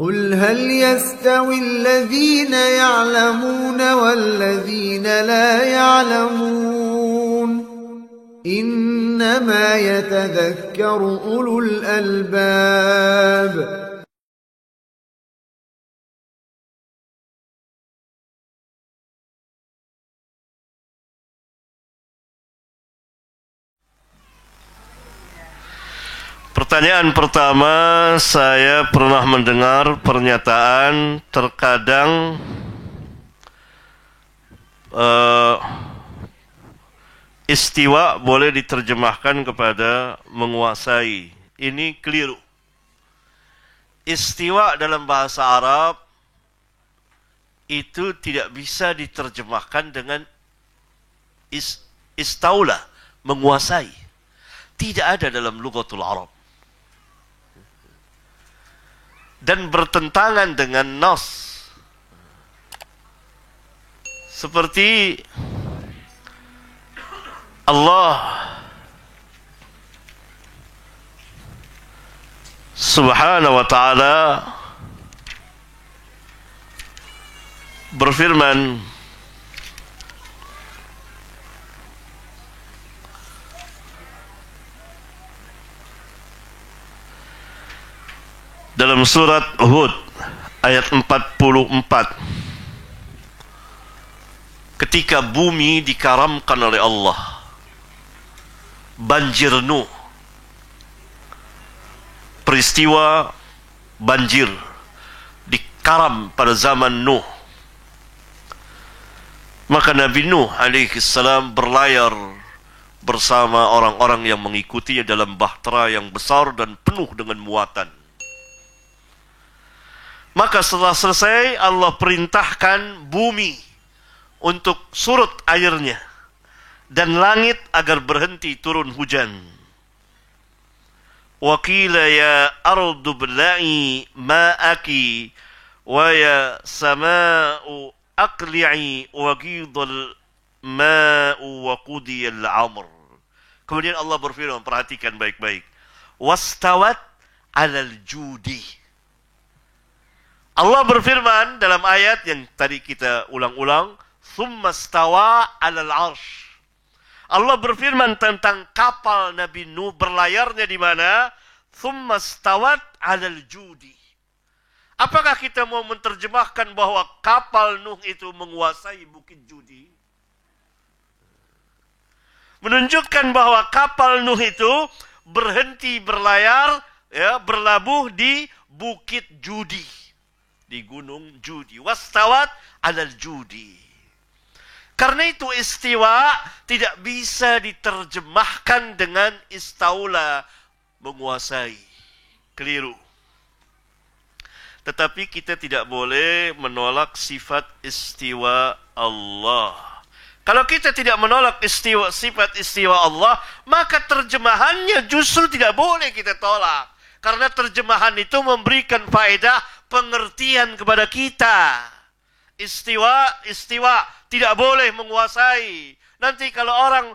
قل هل يستوي الذين يعلمون والذين لا يعلمون إنما يتذكر أولو الألباب. Pertanyaan pertama, saya pernah mendengar pernyataan terkadang istiwa boleh diterjemahkan kepada menguasai. Ini keliru. Istiwa dalam bahasa Arab itu tidak bisa diterjemahkan dengan istaula, menguasai. Tidak ada dalam lughatul Arab. Dan bertentangan dengan nas. Seperti Allah Subhanahu wa ta'ala berfirman dalam surat Hud ayat 44, ketika bumi dikaramkan oleh Allah, banjir Nuh, peristiwa banjir dikaram pada zaman Nuh, maka Nabi Nuh alaihi salam berlayar bersama orang-orang yang mengikutinya dalam bahtera yang besar dan penuh dengan muatan. Maka setelah selesai, Allah perintahkan bumi untuk surut airnya dan langit agar berhenti turun hujan. Wa qila ya ardu bla'i ma'aki wa ya sama'u aqli'i wa qidal ma'u wa qudiyal amr. Kemudian Allah berfirman, perhatikan baik-baik. Wastawat 'alal judi. Allah berfirman dalam ayat yang tadi kita ulang-ulang, "Tsumma stawa 'alal 'arsy." Allah berfirman tentang kapal Nabi Nuh berlayarnya di mana? "Tsumma stawat 'alal judi." Apakah kita mau menerjemahkan bahwa kapal Nuh itu menguasai bukit Judi? Menunjukkan bahwa kapal Nuh itu berhenti berlayar, ya, berlabuh di bukit Judi, di gunung Judi. Wastawat 'alal judi. Karena itu istiwa tidak bisa diterjemahkan dengan istaula, menguasai. Keliru. Tetapi kita tidak boleh menolak sifat istiwa Allah. Kalau kita tidak menolak sifat istiwa Allah, maka terjemahannya justru tidak boleh kita tolak. Karena terjemahan itu memberikan faedah pengertian kepada kita. Istiwa tidak boleh menguasai. Nanti kalau orang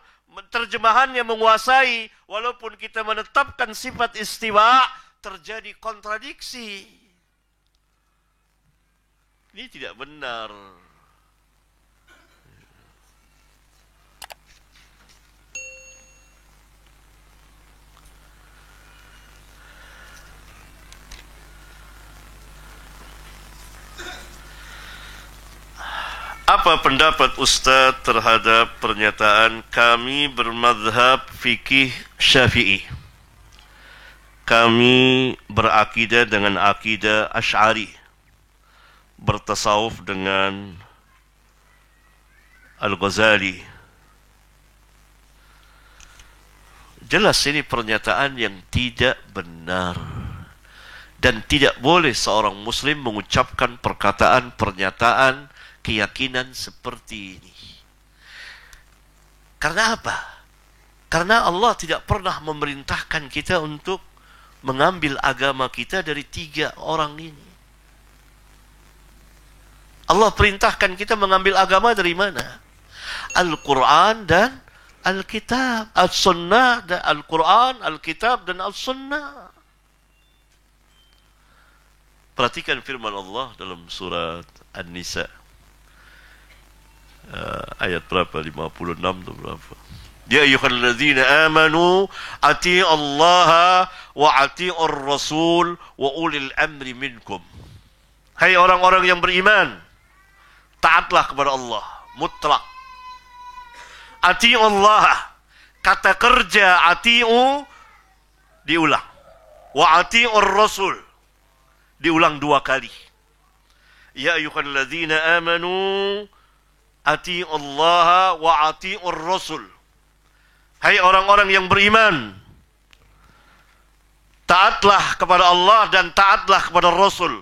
terjemahannya menguasai, walaupun kita menetapkan sifat istiwa, terjadi kontradiksi. Ini tidak benar. Apa pendapat Ustaz terhadap pernyataan kami bermadhab fikih Syafi'i? Kami berakidah dengan akidah Asy'ari, bertasawuf dengan Al-Ghazali. Jelas ini pernyataan yang tidak benar. Dan tidak boleh seorang muslim mengucapkan pernyataan keyakinan seperti ini. Karena apa? Karena Allah tidak pernah memerintahkan kita untuk mengambil agama kita dari tiga orang ini. Allah perintahkan kita mengambil agama dari mana? Al-Quran dan Al-Kitab. Al-Sunnah dan Al-Quran, Al-Kitab dan Al-Sunnah. Perhatikan firman Allah dalam surat An-Nisa. Ayat berapa? 56 atau berapa? Ya ayyuhalladzina amanu ati'u Allah wa ati'ur rasul wa ulil amri minkum. Hai orang-orang yang beriman, taatlah kepada Allah mutlak. Ati'u Allah, kata kerja ati'u diulang. Wa ati'ur rasul diulang 2 kali. Ya ayyuhalladzina amanu ati'u Allah wa ati'ur rasul. Hai orang-orang yang beriman, taatlah kepada Allah dan taatlah kepada Rasul.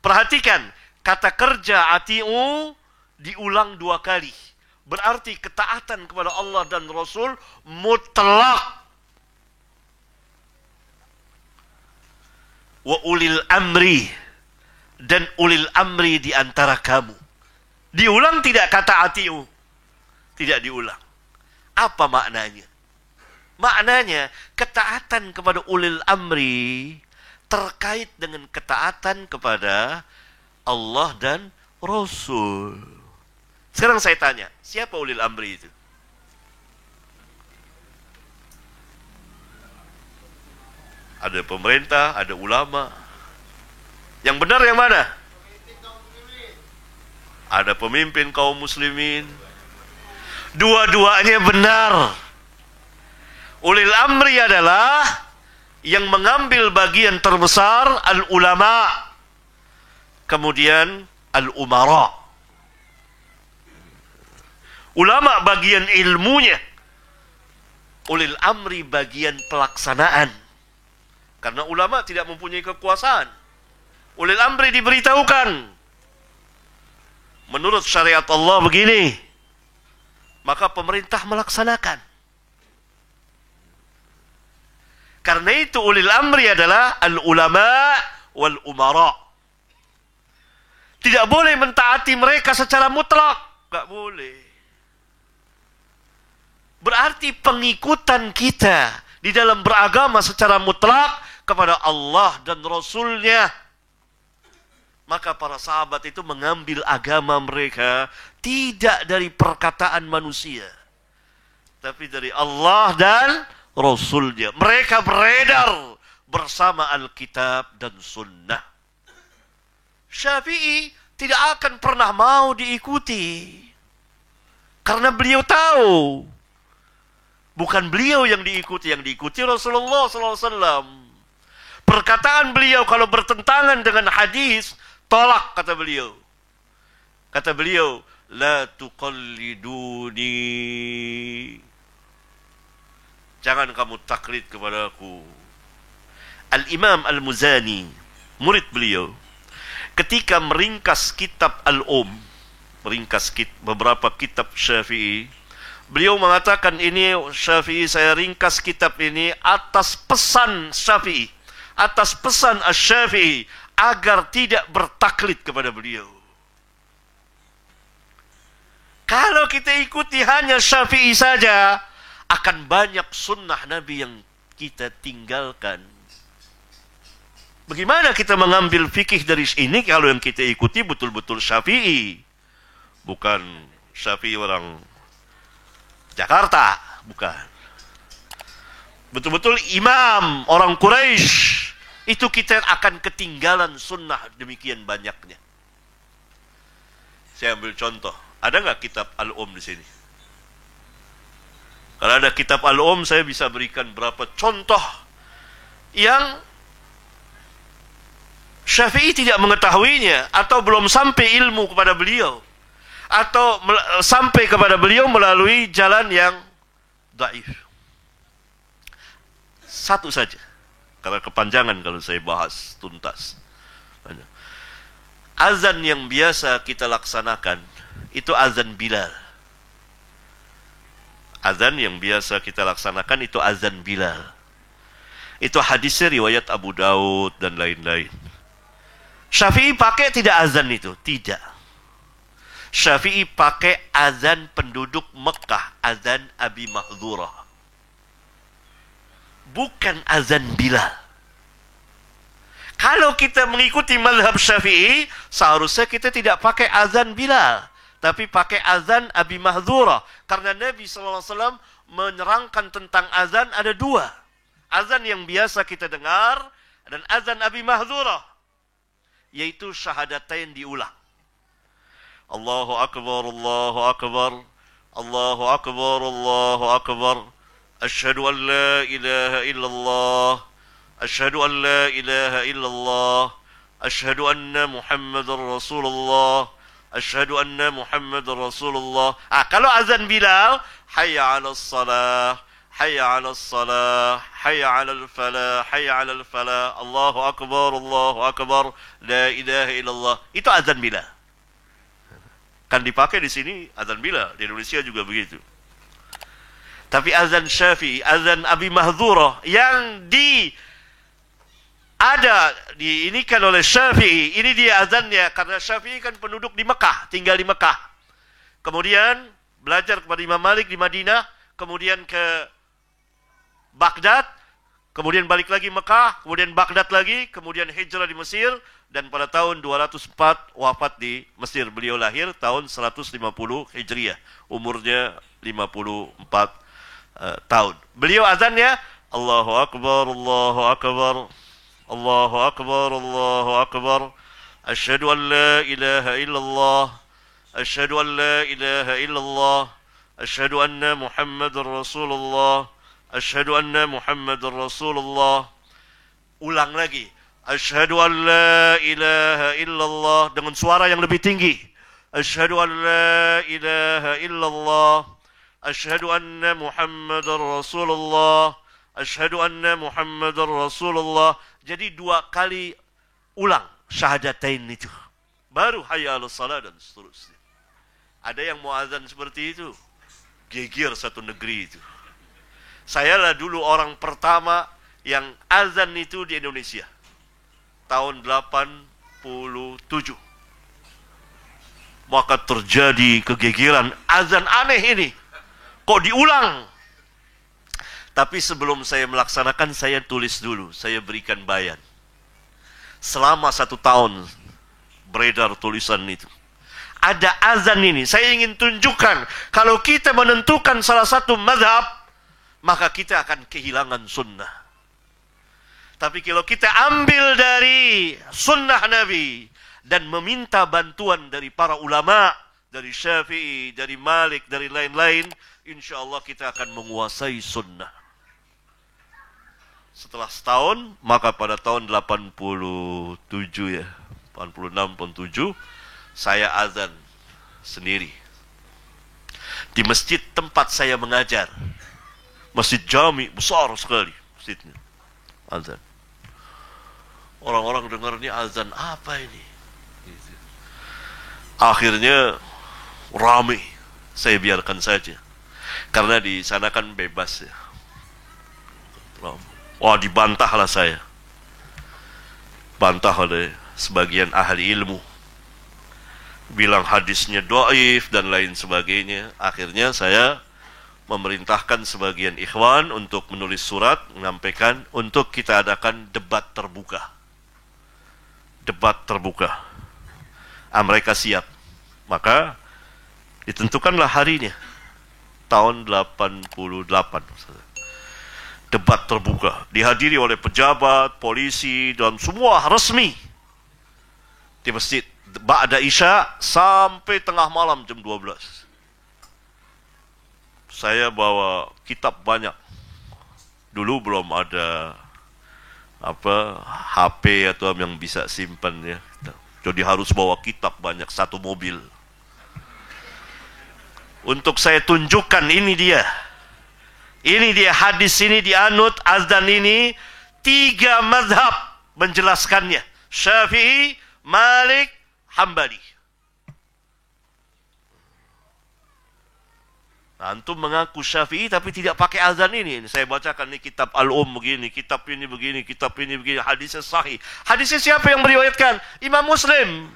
Perhatikan, kata kerja ati'u diulang 2 kali. Berarti ketaatan kepada Allah dan Rasul mutlak. Wa ulil amri, dan ulil amri di antara kamu. Diulang tidak kata ati'u? Tidak diulang. Apa maknanya? Maknanya ketaatan kepada ulil amri terkait dengan ketaatan kepada Allah dan Rasul. Sekarang saya tanya, siapa ulil amri itu? Ada pemerintah, ada ulama. Yang benar yang mana? Ada pemimpin kaum muslimin. Dua-duanya benar. Ulil amri adalah yang mengambil bagian terbesar, al-ulama. Kemudian al-umara. Ulama bagian ilmunya. Ulil amri bagian pelaksanaan. Karena ulama tidak mempunyai kekuasaan. Ulil amri diberitahukan. Menurut syariat Allah begini, maka pemerintah melaksanakan. Karena itu ulil amri adalah al-ulama wal umara. Tidak boleh mentaati mereka secara mutlak. Tidak boleh. Berarti pengikutan kita di dalam beragama secara mutlak kepada Allah dan Rasulnya. Maka para sahabat itu mengambil agama mereka tidak dari perkataan manusia, tapi dari Allah dan Rasulnya. Mereka beredar bersama Alkitab dan Sunnah. Syafi'i tidak akan pernah mau diikuti, karena beliau tahu bukan beliau yang diikuti Rasulullah SAW. Perkataan beliau kalau bertentangan dengan hadis, tolak, kata beliau. Kata beliau, la tuqalliduni. Jangan kamu taklid kepadaku. Al-Imam Al-Muzani, murid beliau, ketika meringkas kitab meringkas beberapa kitab Syafi'i, beliau mengatakan, ini Syafi'i, saya ringkas kitab ini atas pesan Syafi'i, atas pesan Asy-Syafi'i, agar tidak bertaklid kepada beliau. Kalau kita ikuti hanya Syafi'i saja, akan banyak sunnah Nabi yang kita tinggalkan. Bagaimana kita mengambil fikih dari ini kalau yang kita ikuti betul-betul Syafi'i? Bukan Syafi'i orang Jakarta, bukan. Betul-betul imam orang Quraisy. Itu kita akan ketinggalan sunnah demikian banyaknya. Saya ambil contoh. Ada nggak kitab Al-Um di sini? Kalau ada kitab Al-Um, saya bisa berikan berapa contoh yang Syafi'i tidak mengetahuinya, atau belum sampai ilmu kepada beliau, atau sampai kepada beliau melalui jalan yang dhaif. Satu saja, karena kepanjangan kalau saya bahas tuntas. Azan yang biasa kita laksanakan itu azan Bilal. Azan yang biasa kita laksanakan itu azan Bilal. Itu hadisnya riwayat Abu Daud dan lain-lain. Syafi'i pakai tidak azan itu? Tidak. Syafi'i pakai azan penduduk Mekah, azan Abi Mahdzurah. Bukan azan Bilal. Kalau kita mengikuti mazhab Syafi'i, seharusnya kita tidak pakai azan Bilal, tapi pakai azan Abi Mahdzurah. Karena Nabi SAW menerangkan tentang azan ada dua. Azan yang biasa kita dengar dan azan Abi Mahdzurah, yaitu syahadatain diulang. Allahu Akbar, Allahu Akbar, Allahu Akbar, Allahu Akbar. Asyhadu an la ilaha illallah. Asyhadu an la ilaha illallah. Asyhadu anna Muhammadar Rasulullah. Asyhadu anna Muhammadar Rasulullah. Kalau azan Bilal, hayya 'alas salah, hayya 'alas salah, hayya 'alal falah, hayya 'alal falah. Allahu Akbar, Allahu Akbar, la ilaha illallah. Itu azan Bilal. Kan dipakai di sini azan Bilal, di Indonesia juga begitu. Tapi azan Syafi'i, azan Abi Mahdzurah yang diinikan oleh Syafi'i, ini dia azannya, karena Syafi'i kan penduduk di Mekah, tinggal di Mekah. Kemudian belajar kepada Imam Malik di Madinah, kemudian ke Baghdad, kemudian balik lagi Mekah, kemudian Baghdad lagi, kemudian hijrah di Mesir, dan pada tahun 204 wafat di Mesir. Beliau lahir tahun 150 Hijriah, umurnya 54 tahun. Beliau azannya Allahu Akbar, Allahu Akbar, Allahu Akbar, Allahu Akbar. Asyhadu an la ilaha illallah. Asyhadu an la ilaha illallah. Asyhadu anna Muhammadar Rasulullah. Asyhadu anna Muhammadar Rasulullah. Ulang lagi. Asyhadu an la ilaha illallah dengan suara yang lebih tinggi. Asyhadu an la ilaha illallah. Asyhadu anna Muhammadar Rasulullah. Asyhadu anna Muhammadar Rasulullah. Jadi 2 kali ulang syahadatain itu. Baru hayya 'alas salah dan seterusnya. Ada yang mau azan seperti itu? Geger satu negeri itu. Saya lah dulu orang pertama yang azan itu di Indonesia. Tahun 87. Maka terjadi kegegeran, azan aneh ini. Kok diulang? Tapi sebelum saya melaksanakan, saya tulis dulu, saya berikan bayan. Selama 1 tahun beredar tulisan itu. Ada azan ini. Saya ingin tunjukkan, kalau kita menentukan salah satu mazhab, maka kita akan kehilangan sunnah. Tapi kalau kita ambil dari sunnah Nabi dan meminta bantuan dari para ulama, dari Syafi'i, dari Malik, dari lain-lain, insya Allah kita akan menguasai sunnah. Setelah setahun, maka pada tahun 87 ya, 86, 87, saya azan sendiri. Di masjid tempat saya mengajar. Masjid Jami, besar sekali masjidnya. Azan. Orang-orang dengar ini azan apa ini? Gitu. Akhirnya ramai. Saya biarkan saja. Karena di sana kan bebas ya. Wah, dibantahlah saya. Bantah oleh sebagian ahli ilmu. Bilang hadisnya dhaif dan lain sebagainya. Akhirnya saya memerintahkan sebagian ikhwan untuk menulis surat, menyampaikan untuk kita adakan debat terbuka. Debat terbuka. Mereka siap. Maka ditentukanlah harinya. Tahun 88. Debat terbuka. Dihadiri oleh pejabat, polisi, dan semua resmi. Di masjid. Ba'da Isya sampai tengah malam jam 12. Saya bawa kitab banyak. Dulu belum ada HP atau yang bisa simpan ya. Jadi harus bawa kitab banyak, 1 mobil. Untuk saya tunjukkan ini dia. Ini dia hadis ini dianut, azan ini 3 mazhab menjelaskannya. Syafi'i, Malik, Hambali. Antum mengaku Syafi'i tapi tidak pakai azan ini. Saya bacakan nih kitab begini, kitab ini begini, kitab ini begini. Hadisnya sahih. Hadisnya siapa yang meriwayatkan? Imam Muslim,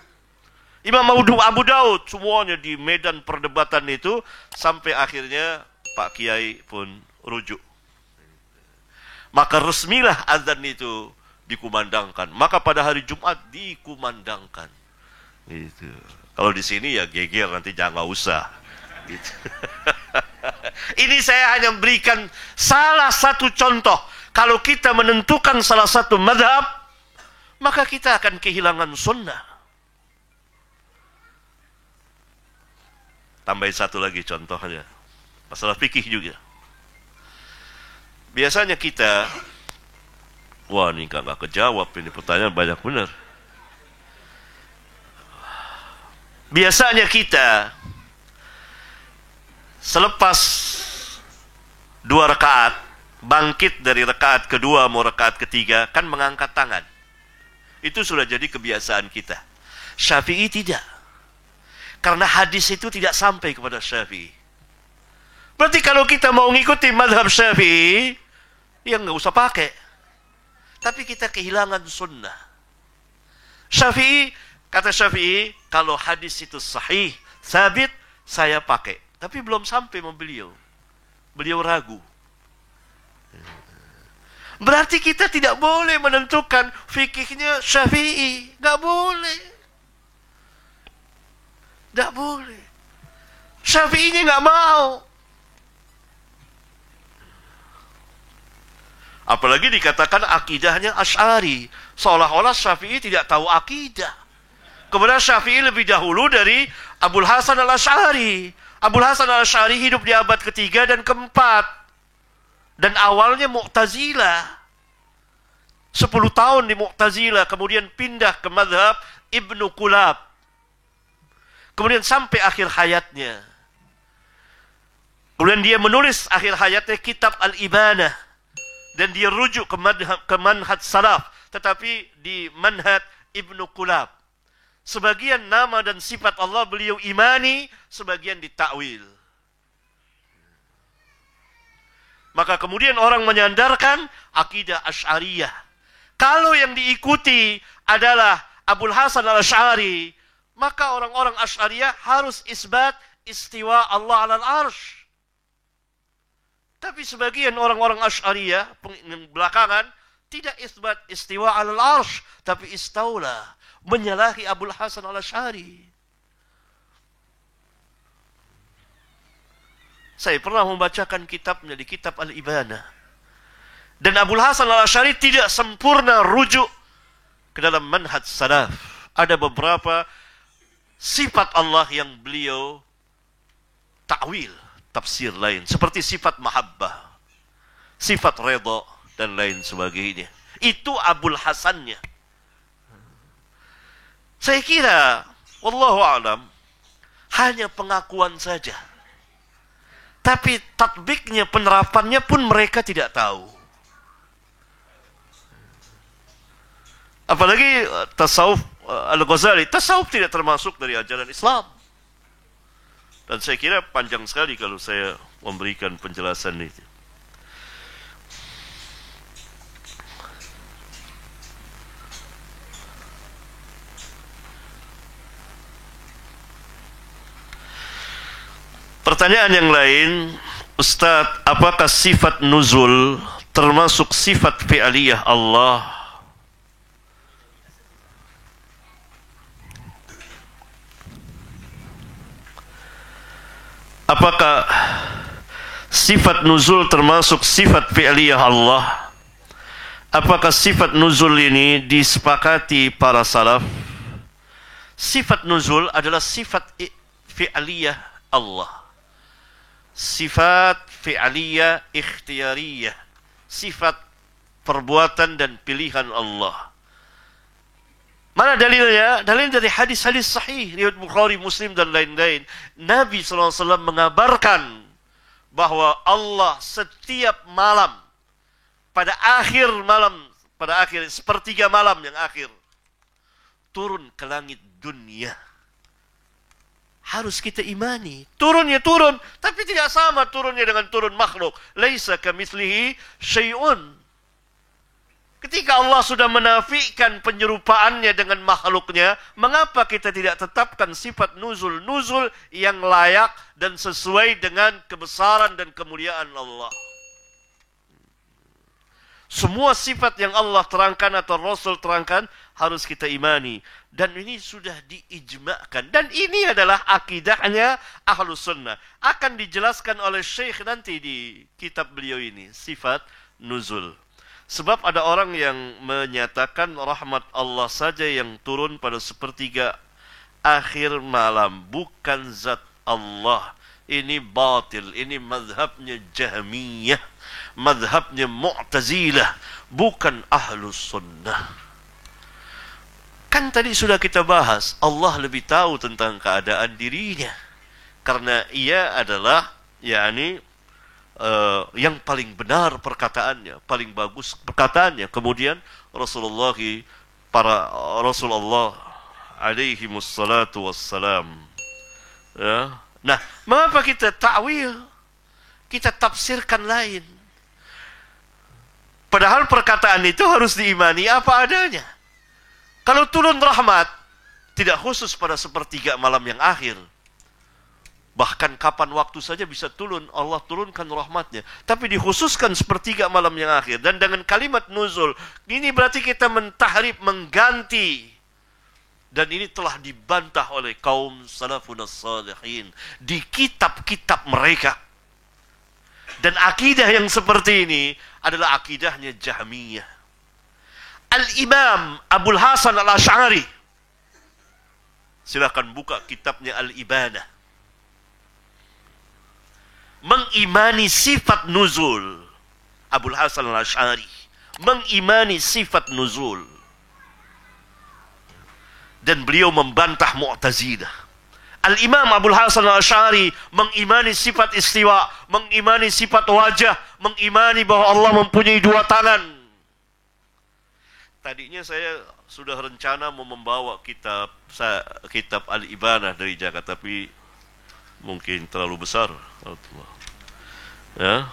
Imam Abu Daud. Semuanya di medan perdebatan itu. Sampai akhirnya Pak Kiai pun rujuk. Maka resmilah azan itu dikumandangkan. Maka pada hari Jumat dikumandangkan. Gitu. Kalau di sini ya geger, nanti jangan usah. Gitu. Ini saya hanya memberikan salah satu contoh. Kalau kita menentukan salah satu mazhab, maka kita akan kehilangan sunnah. Tambahin satu lagi contohnya. Masalah fikih juga. Biasanya kita, wah ini nggak kejawab, ini pertanyaan banyak benar. Biasanya kita selepas 2 rakaat, bangkit dari rakaat kedua mau rakaat ketiga, kan mengangkat tangan. Itu sudah jadi kebiasaan kita. Syafi'i tidak. Karena hadis itu tidak sampai kepada Syafi'i. Berarti kalau kita mau ngikuti madhab Syafi'i, ya nggak usah pakai. Tapi kita kehilangan sunnah. Syafi'i, kata Syafi'i, kalau hadis itu sahih, sabit, saya pakai. Tapi belum sampai sama beliau. Beliau ragu. Berarti kita tidak boleh menentukan fikihnya Syafi'i. Nggak boleh. Nggak boleh. Syafi'inya nggak mau. Apalagi dikatakan akidahnya Asy'ari. Seolah-olah Syafi'i tidak tahu akidah. Kemudian Syafi'i lebih dahulu dari Abul Hasan al-Asy'ari. Abul Hasan al-Asy'ari hidup di abad ketiga dan keempat. Dan awalnya Mu'tazilah. 10 tahun di Mu'tazilah. Kemudian pindah ke madhab Ibnu Qulab. Kemudian sampai akhir hayatnya. Kemudian dia menulis akhir hayatnya kitab Al-Ibanah. Dan dia rujuk ke manhaj salaf. Tetapi di manhaj Ibnu Qulab. Sebagian nama dan sifat Allah beliau imani, sebagian ditakwil. Maka kemudian orang menyandarkan akidah Asy'ariyah. Kalau yang diikuti adalah Abul Hasan al-Asy'ari, maka orang-orang Asy'ariyah harus isbat istiwa Allah 'alal arsy. Tapi sebagian orang-orang Asy'ariyah belakangan tidak isbat istiwa 'alal arsy, tapi istaula, menyalahi Abul Hasan al-Asy'ari. Saya pernah membacakan kitabnya di kitab Al-Ibanah. Dan Abul Hasan al-Asy'ari tidak sempurna rujuk ke dalam manhaj salaf. Ada beberapa sifat Allah yang beliau takwil, tafsir lain. Seperti sifat mahabbah, sifat redha, dan lain sebagainya. Itu Abul Hasannya. Saya kira, wallahu a'lam, hanya pengakuan saja. Tapi tatbiknya, penerapannya pun mereka tidak tahu. Apalagi tasawuf Al-Ghazali. Tasawuf tidak termasuk dari ajaran Islam. Dan saya kira panjang sekali kalau saya memberikan penjelasan itu. Pertanyaan yang lain, Ustadz, apakah sifat nuzul termasuk sifat fi'aliyah Allah? Apakah sifat nuzul termasuk sifat fi'aliyah Allah? Apakah sifat nuzul ini disepakati para salaf? Sifat nuzul adalah sifat fi'aliyah Allah. Sifat fi'aliyah ikhtiyariyah. Sifat perbuatan dan pilihan Allah. Mana dalilnya? Dalil dari hadis-hadis sahih, riwayat Bukhari, Muslim, dan lain-lain. Nabi SAW mengabarkan bahwa Allah setiap malam, pada akhir malam, pada akhir sepertiga malam yang akhir, turun ke langit dunia. Harus kita imani. Turunnya turun, tapi tidak sama turunnya dengan turun makhluk. Laisa kamitslihi syai'un. Ketika Allah sudah menafikan penyerupaannya dengan makhluknya, mengapa kita tidak tetapkan sifat nuzul yang layak dan sesuai dengan kebesaran dan kemuliaan Allah? Semua sifat yang Allah terangkan atau Rasul terangkan harus kita imani. Dan ini sudah diijma'kan. Dan ini adalah akidahnya Ahlus Sunnah. Akan dijelaskan oleh Syekh nanti di kitab beliau ini. Sifat nuzul. Sebab ada orang yang menyatakan rahmat Allah saja yang turun pada sepertiga akhir malam. Bukan zat Allah. Ini batil. Ini mazhabnya Jahmiyah. Mazhabnya Mu'tazilah. Bukan Ahlus Sunnah. Kan tadi sudah kita bahas. Allah lebih tahu tentang keadaan dirinya. Karena ia adalah yang paling benar perkataannya, paling bagus perkataannya. Kemudian Rasulullah alaihi wassalatu wassalam. Ya. Nah, mengapa kita ta'wil? Kita tafsirkan lain. Padahal perkataan itu harus diimani apa adanya. Kalau turun rahmat, tidak khusus pada sepertiga malam yang akhir. Bahkan kapan waktu saja bisa turun, Allah turunkan rahmatnya. Tapi dikhususkan sepertiga malam yang akhir. Dan dengan kalimat nuzul, ini berarti kita mentahrif, mengganti. Dan ini telah dibantah oleh kaum salafun as-salihin di kitab-kitab mereka. Dan akidah yang seperti ini adalah akidahnya Jahmiyah. Al-Imam Abul Hasan Al-Asy'ari. Silakan buka kitabnya Al-Ibanah. Mengimani sifat nuzul. Abul Hasan Al-Asy'ari mengimani sifat nuzul. Dan beliau membantah Mu'tazilah. Al-Imam Abul Hasan Al-Asy'ari mengimani sifat istiwa, mengimani sifat wajah, mengimani bahwa Allah mempunyai dua tangan. Tadinya saya sudah rencana mau membawa kitab Al-Ibanah dari Jakarta, tapi mungkin terlalu besar. Ya.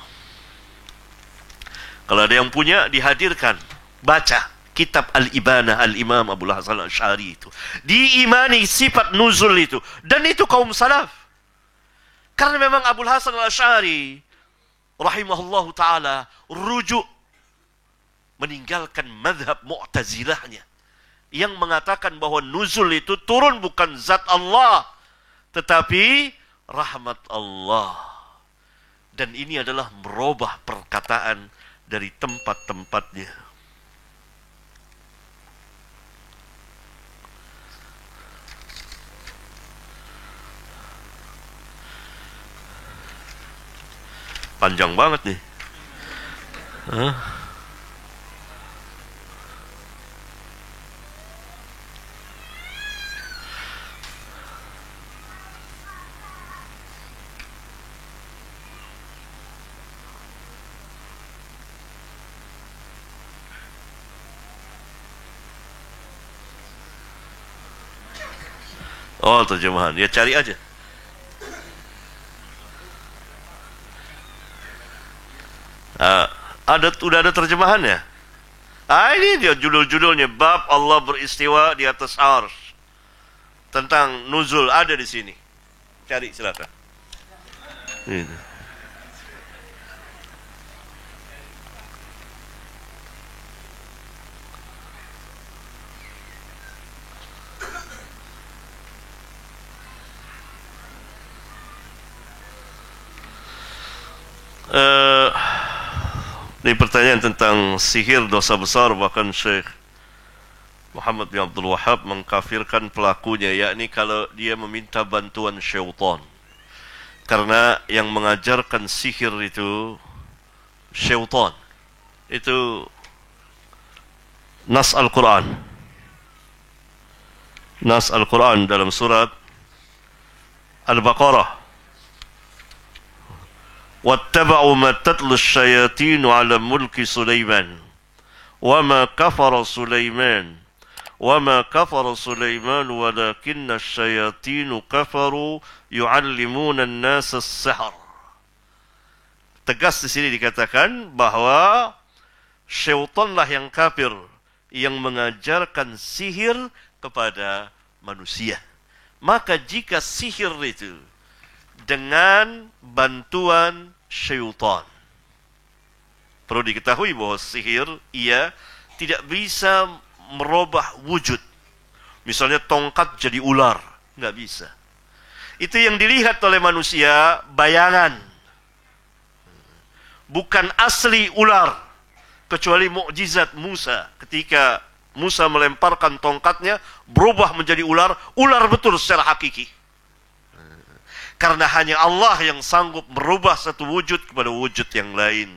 Kalau ada yang punya, dihadirkan, baca kitab Al-Ibanah Al-Imam Abul Hasan Al-Asy'ari itu. Diimani sifat nuzul itu. Dan itu kaum salaf. Karena memang Abul Hasan Al-Asy'ari rahimahullahu ta'ala rujuk meninggalkan madhab Mu'tazilahnya yang mengatakan bahwa nuzul itu turun bukan zat Allah tetapi rahmat Allah. Dan ini adalah merubah perkataan dari tempat-tempatnya. Panjang banget nih. Oh, terjemahan. Ya cari aja. Udah ada terjemahannya. Ini dia judul-judulnya, bab Allah beristiwa di atas arsy. Tentang nuzul ada di sini. Cari silakan. Ini. Ini pertanyaan tentang sihir dosa besar. Bahkan Syekh Muhammad bin Abdul Wahab mengkafirkan pelakunya, yakni kalau dia meminta bantuan syaitan. Karena yang mengajarkan sihir itu syaitan. Itu nas Al-Quran. Nas Al-Quran dalam surat Al-Baqarah. وَاتَّبَعُوا مَا تَتْلُو الشَّيَاطِينُ عَلَى مُلْكِ سُلَيْمَانَ وَمَا كَفَرَ سُلَيْمَانُ وَلَكِنَّ الشَّيَاطِينُ كَفَرُوا يُعَلِّمُونَ النَّاسَ السِّحْرَ. Tegas di sini dikatakan bahwa syaitanlah yang kafir yang mengajarkan sihir kepada manusia. Maka jika sihir itu dengan bantuan syaitan, Perlu diketahui bahwa sihir, ia tidak bisa merubah wujud. Misalnya tongkat jadi ular, nggak bisa. Itu yang dilihat oleh manusia, bayangan. Bukan asli ular. Kecuali mukjizat Musa. Ketika Musa melemparkan tongkatnya, berubah menjadi ular. Ular betul secara hakiki. Karena hanya Allah yang sanggup merubah satu wujud kepada wujud yang lain.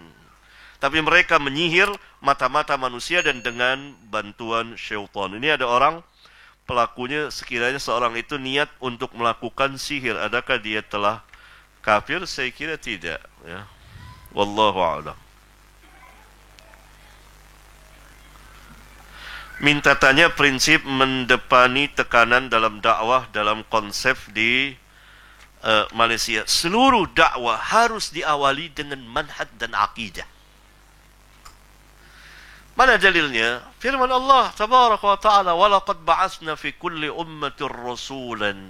Tapi mereka menyihir mata-mata manusia dan dengan bantuan syaitan. Ini ada orang, pelakunya sekiranya seorang itu niat untuk melakukan sihir. Adakah dia telah kafir? Saya kira tidak. Ya. Wallahu a'lam. Minta tanya prinsip mendepani tekanan dalam dakwah dalam konsep di Malaysia. Seluruh dakwah harus diawali dengan manhaj dan akidah. Mana dalilnya? Firman Allah tabaraka wa ta'ala, walaqad ba'atsna fi kulli ummatin rasulan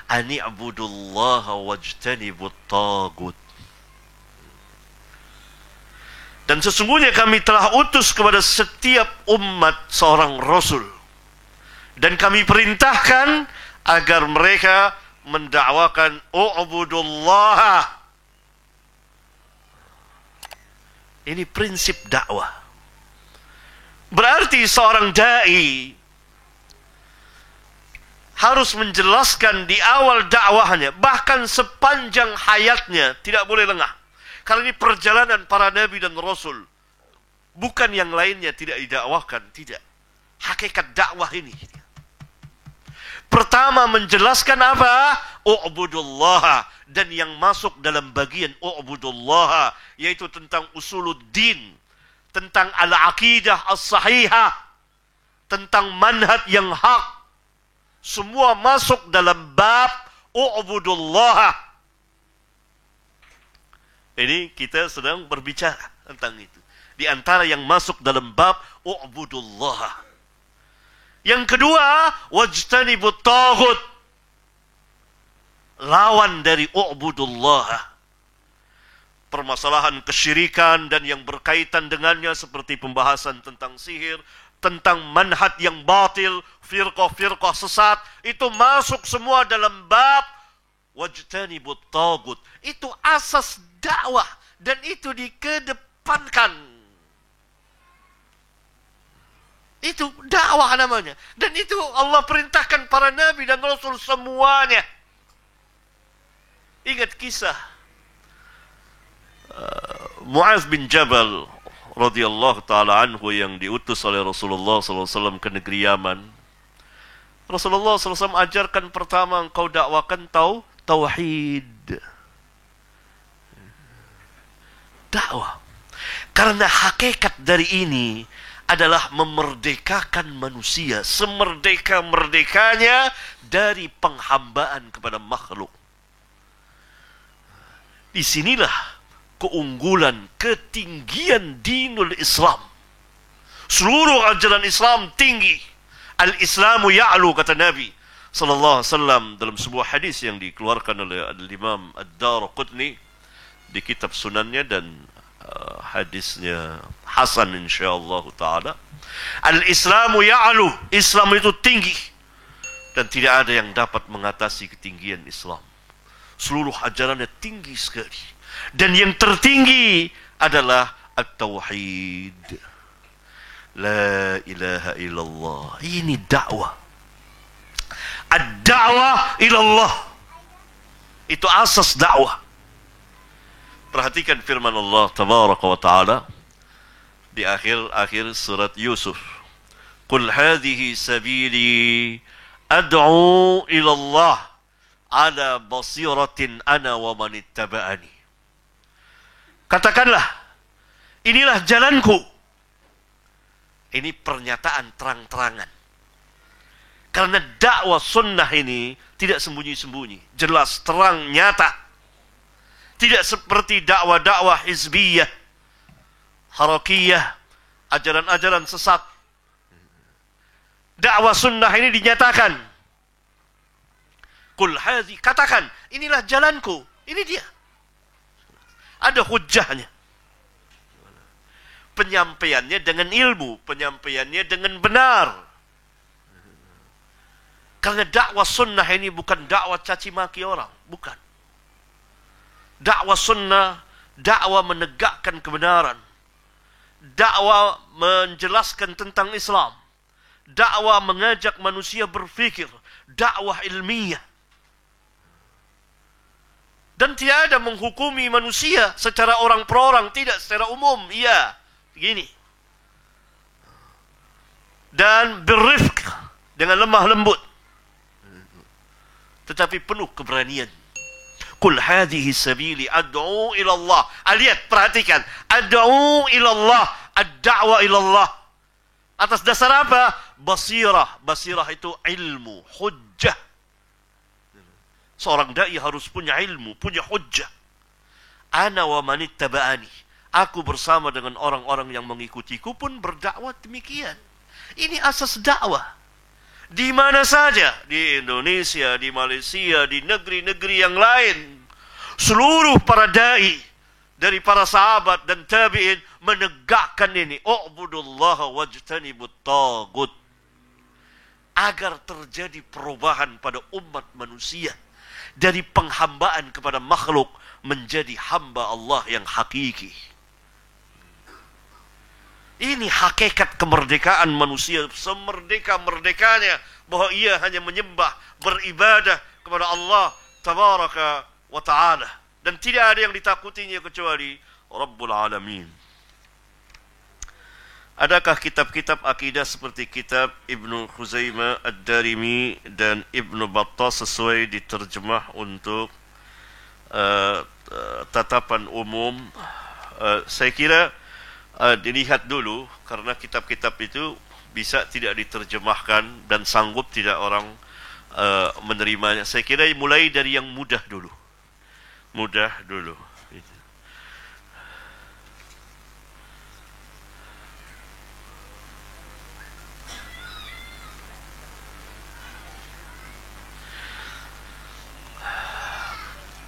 an i'budullaha wajtanibut tagut. Dan sesungguhnya kami telah utus kepada setiap umat seorang rasul. Dan kami perintahkan agar mereka mendakwakan u'budullaha. Ini prinsip dakwah. Berarti seorang da'i harus menjelaskan di awal dakwahnya, bahkan sepanjang hayatnya, tidak boleh lengah. Karena ini perjalanan para nabi dan rasul. Bukan yang lainnya tidak didakwahkan, tidak. Hakikat dakwah ini. Pertama menjelaskan apa? U'budullaha. Dan yang masuk dalam bagian u'budullaha, yaitu tentang usuluddin, tentang al-aqidah as-sahihah, tentang manhaj yang hak. Semua masuk dalam bab u'budullaha. Ini kita sedang berbicara tentang itu. Di antara yang masuk dalam bab u'budullaha. Yang kedua, wajtanibut taghut. Lawan dari u'budullaha. Permasalahan kesyirikan dan yang berkaitan dengannya seperti pembahasan tentang sihir, tentang manhaj yang batil, firqah-firqah sesat, itu masuk semua dalam bab wajtanibut taghut. Itu asas dakwah dan itu dikedepankan. Itu dakwah namanya. Dan itu Allah perintahkan para nabi dan rasul semuanya. Ingat kisah Mu'adz bin Jabal radhiyallahu ta'ala anhu yang diutus oleh Rasulullah SAW ke negeri Yaman. Rasulullah SAW ajarkan pertama engkau dakwakan tauhid. Dakwah. Karena hakikat dari ini adalah memerdekakan manusia semerdeka-merdekanya dari penghambaan kepada makhluk. Disinilah keunggulan, ketinggian dinul Islam. Seluruh ajaran Islam tinggi. Al-Islamu ya'lu, kata Nabi sallallahu alaihi wasallam dalam sebuah hadis yang dikeluarkan oleh Al-Imam Ad-Darqutni di kitab sunannya, dan hadisnya hasan insyaallah ta'ala. Al-Islamu ya'lu, Islam itu tinggi dan tidak ada yang dapat mengatasi ketinggian Islam. Seluruh ajarannya tinggi sekali. Dan yang tertinggi adalah At-Tauhid. La ilaha illallah. Ini dakwah. Ad-da'wah ilallah. Itu asas dakwah. Perhatikan firman Allah tabaraka wa ta'ala di akhir surat Yusuf. Qul hadhihi sabili ad'u ilallah ala basiratin ana wa man ittaba'ani. Katakanlah, inilah jalanku. Ini pernyataan terang-terangan. Karena dakwah sunnah ini tidak sembunyi-sembunyi, jelas, terang, nyata. Tidak seperti dakwah-dakwah hizbiyah, harakiyah, ajaran-ajaran sesat. Dakwah sunnah ini dinyatakan. Qul hadhi, katakan, inilah jalanku. Ini dia. Ada hujjahnya. penyampaiannya dengan ilmu, penyampaiannya dengan benar. Karena dakwah sunnah ini bukan dakwah caci maki orang, bukan. Dakwah sunnah, dakwah menegakkan kebenaran, dakwah menjelaskan tentang Islam, dakwah mengajak manusia berfikir, dakwah ilmiah. Dan tidak ada menghukumi manusia secara orang per orang, tidak, secara umum. Iya, begini. Dan berrifq, dengan lemah lembut, tetapi penuh keberanian. Qul hadhihi sabili ad'u ila Allah. Lihat, perhatikan. Ad'u ila Allah, ad-da'wa ila Allah. Atas dasar apa? Basirah. Basirah itu ilmu, hujjah. Seorang dai harus punya ilmu, punya hujjah. Ana wa manittaba'ani. Aku bersama dengan orang-orang yang mengikutiku pun berdakwah demikian. Ini asas dakwah. Di mana saja, di Indonesia, di Malaysia, di negeri-negeri yang lain, seluruh para dai dari para sahabat dan tabi'in menegakkan ini. U'budullaha wajtanibut tagut. Agar terjadi perubahan pada umat manusia. Dari penghambaan kepada makhluk menjadi hamba Allah yang hakiki. Ini hakikat kemerdekaan manusia, semerdeka-merdekanya, bahwa ia hanya menyembah, beribadah kepada Allah tabaraka wa ta'ala, dan tidak ada yang ditakutinya kecuali Rabbul Alamin. Adakah kitab-kitab akidah seperti kitab Ibnu Khuzaimah Ad-Darimi dan Ibnu Battah sesuai diterjemah untuk tatapan umum? Saya kira dilihat dulu, karena kitab-kitab itu bisa tidak diterjemahkan dan sanggup tidak orang menerimanya. Saya kira mulai dari yang mudah dulu. Mudah dulu.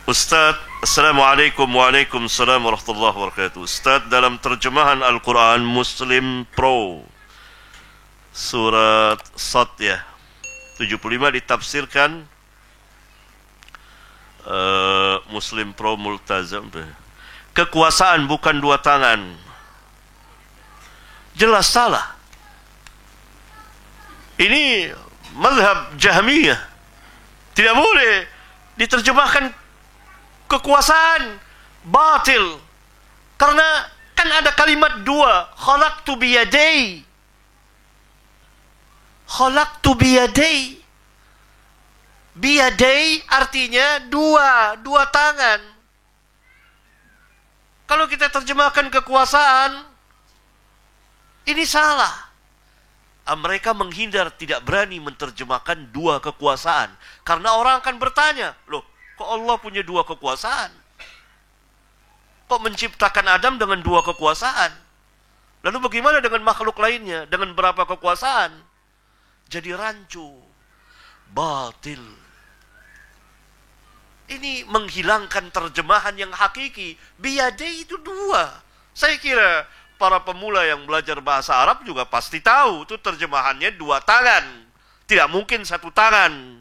Ustaz, Assalamualaikum Waalaikumsalam warahmatullahi wabarakatuh. Ustaz, dalam terjemahan Al-Quran Muslim Pro surat Sad ya 75 ditafsirkan Muslim Pro Multazam, kekuasaan bukan dua tangan. Jelas salah. Ini mazhab Jahmiyah. Tidak boleh diterjemahkan kekuasaan, batil. Karena kan ada kalimat dua, khalaqtu biyadai. Khalaqtu biyadai. Biyadai artinya dua tangan. Kalau kita terjemahkan kekuasaan, ini salah. Mereka menghindar, tidak berani menerjemahkan dua kekuasaan. Karena orang akan bertanya, loh, kok Allah punya dua kekuasaan? Kok menciptakan Adam dengan dua kekuasaan? Lalu bagaimana dengan makhluk lainnya? Dengan berapa kekuasaan? Jadi rancu. Batil. Ini menghilangkan terjemahan yang hakiki. Biyadai itu dua. Saya kira para pemula yang belajar bahasa Arab juga pasti tahu. Itu terjemahannya dua tangan. Tidak mungkin satu tangan.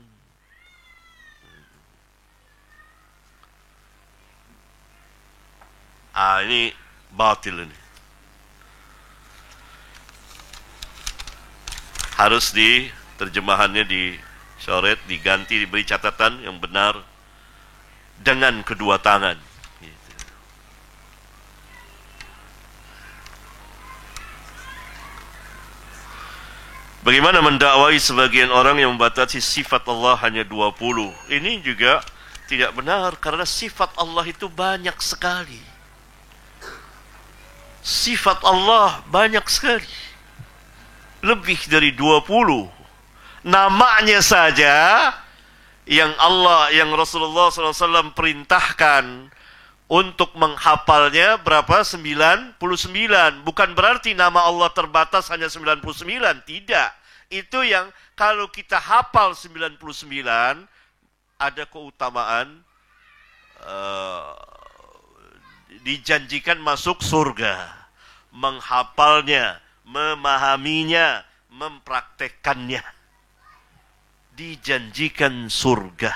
Ini batil ini. Harus terjemahannya dicoret, diganti, diberi catatan yang benar dengan kedua tangan. Gitu. Bagaimana mendakwai sebagian orang yang membatasi sifat Allah hanya 20? Ini juga tidak benar, karena sifat Allah itu banyak sekali. Sifat Allah banyak sekali. Lebih dari 20. Namanya saja yang Rasulullah SAW perintahkan untuk menghafalnya berapa? 99. Bukan berarti nama Allah terbatas hanya 99. Tidak. Itu yang kalau kita hafal 99, ada keutamaan dijanjikan masuk surga. menghafalnya, memahaminya, mempraktekkannya. Dijanjikan surga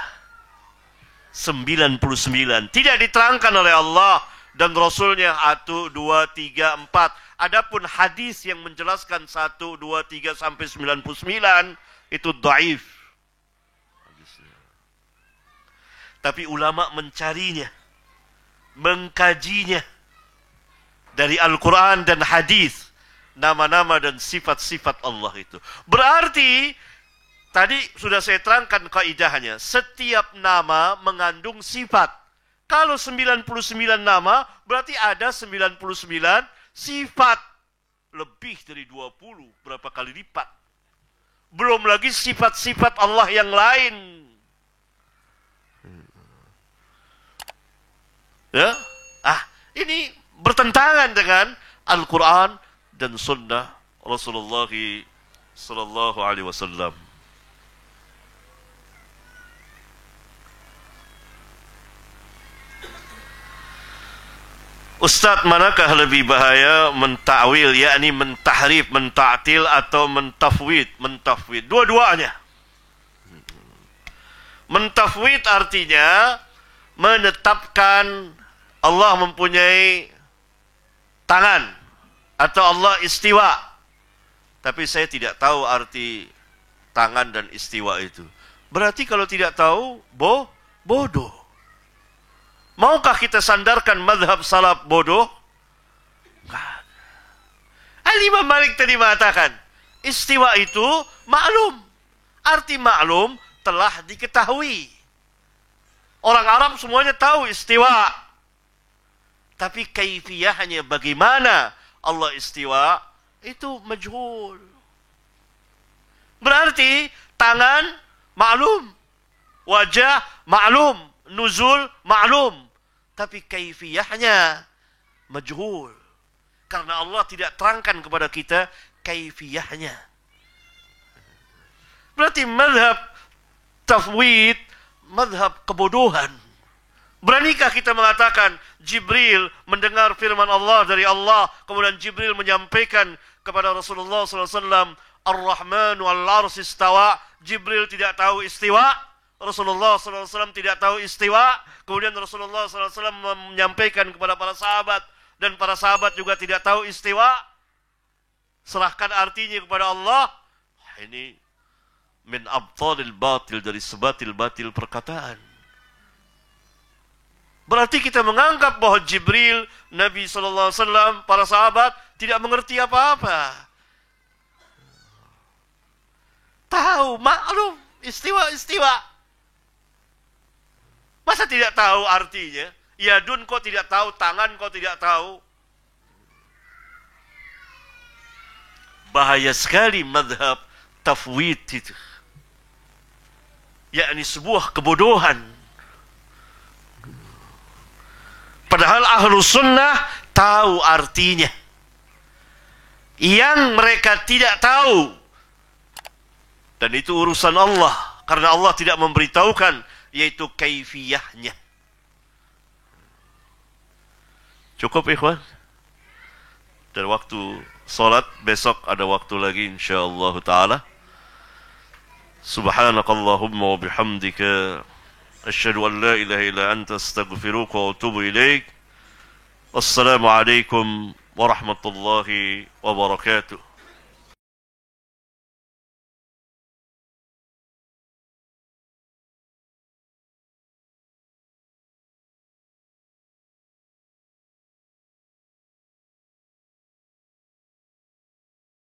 99. Tidak diterangkan oleh Allah dan Rasulnya 1, 2, 3, 4. Adapun hadis yang menjelaskan 1, 2, 3 sampai 99 itu dhaif. Tapi ulama mencarinya, mengkajinya dari Al-Quran dan hadis, nama-nama dan sifat-sifat Allah itu. Berarti tadi sudah saya terangkan kaidahnya, setiap nama mengandung sifat. Kalau 99 nama, berarti ada 99 sifat. Lebih dari 20, berapa kali lipat. Belum lagi sifat-sifat Allah yang lain. Ya? Ini bertentangan dengan Al-Quran dan Sunnah Rasulullah sallallahu alaihi wasallam. Ustaz, manakah lebih bahaya mentakwil, yakni mentahrif, menta'til atau mentafwid? Mentafwid, dua-duanya. Mentafwid artinya menetapkan Allah mempunyai tangan atau Allah istiwa. Tapi saya tidak tahu arti tangan dan istiwa itu. Berarti kalau tidak tahu, bodoh. Maukah kita sandarkan mazhab salaf bodoh? Al-Imam Malik tadi mengatakan, istiwa itu maklum. Arti maklum telah diketahui. Orang Arab semuanya tahu istiwa. Tapi kaifiyahnya bagaimana Allah istiwa, itu majhul. Berarti tangan maklum, wajah maklum, nuzul maklum. Tapi kaifiyahnya majhul. Karena Allah tidak terangkan kepada kita kaifiyahnya. Berarti mazhab tafwid, mazhab kebodohan. Beranikah kita mengatakan Jibril mendengar firman Allah dari Allah, kemudian Jibril menyampaikan kepada Rasulullah SAW, Ar-Rahmanu al-Arsh istawa. Jibril tidak tahu istiwa, Rasulullah SAW tidak tahu istiwa. Kemudian Rasulullah SAW menyampaikan kepada para sahabat, dan para sahabat juga tidak tahu istiwa. Serahkan artinya kepada Allah. Ini min abtalil batil, dari sebatil-batil perkataan. Berarti kita menganggap bahwa Jibril, Nabi SAW, para sahabat tidak mengerti apa-apa. Tahu, maklum, istiwa. Masa tidak tahu artinya? Yadun kok tidak tahu, tangan kok tidak tahu? Bahaya sekali madhab tafwid itu. Yakni sebuah kebodohan. Padahal ahlu sunnah tahu artinya. Yang mereka tidak tahu, dan itu urusan Allah, karena Allah tidak memberitahukan, yaitu kaifiyahnya. Cukup ikhwan? Dan waktu salat besok ada waktu lagi insyaallah taala. Subhanakallahumma wa bihamdika asyhadu an la ilaha illa anta astaghfiruka wa atubu ilaik. Wassalamu alaikum warahmatullahi wabarakatuh.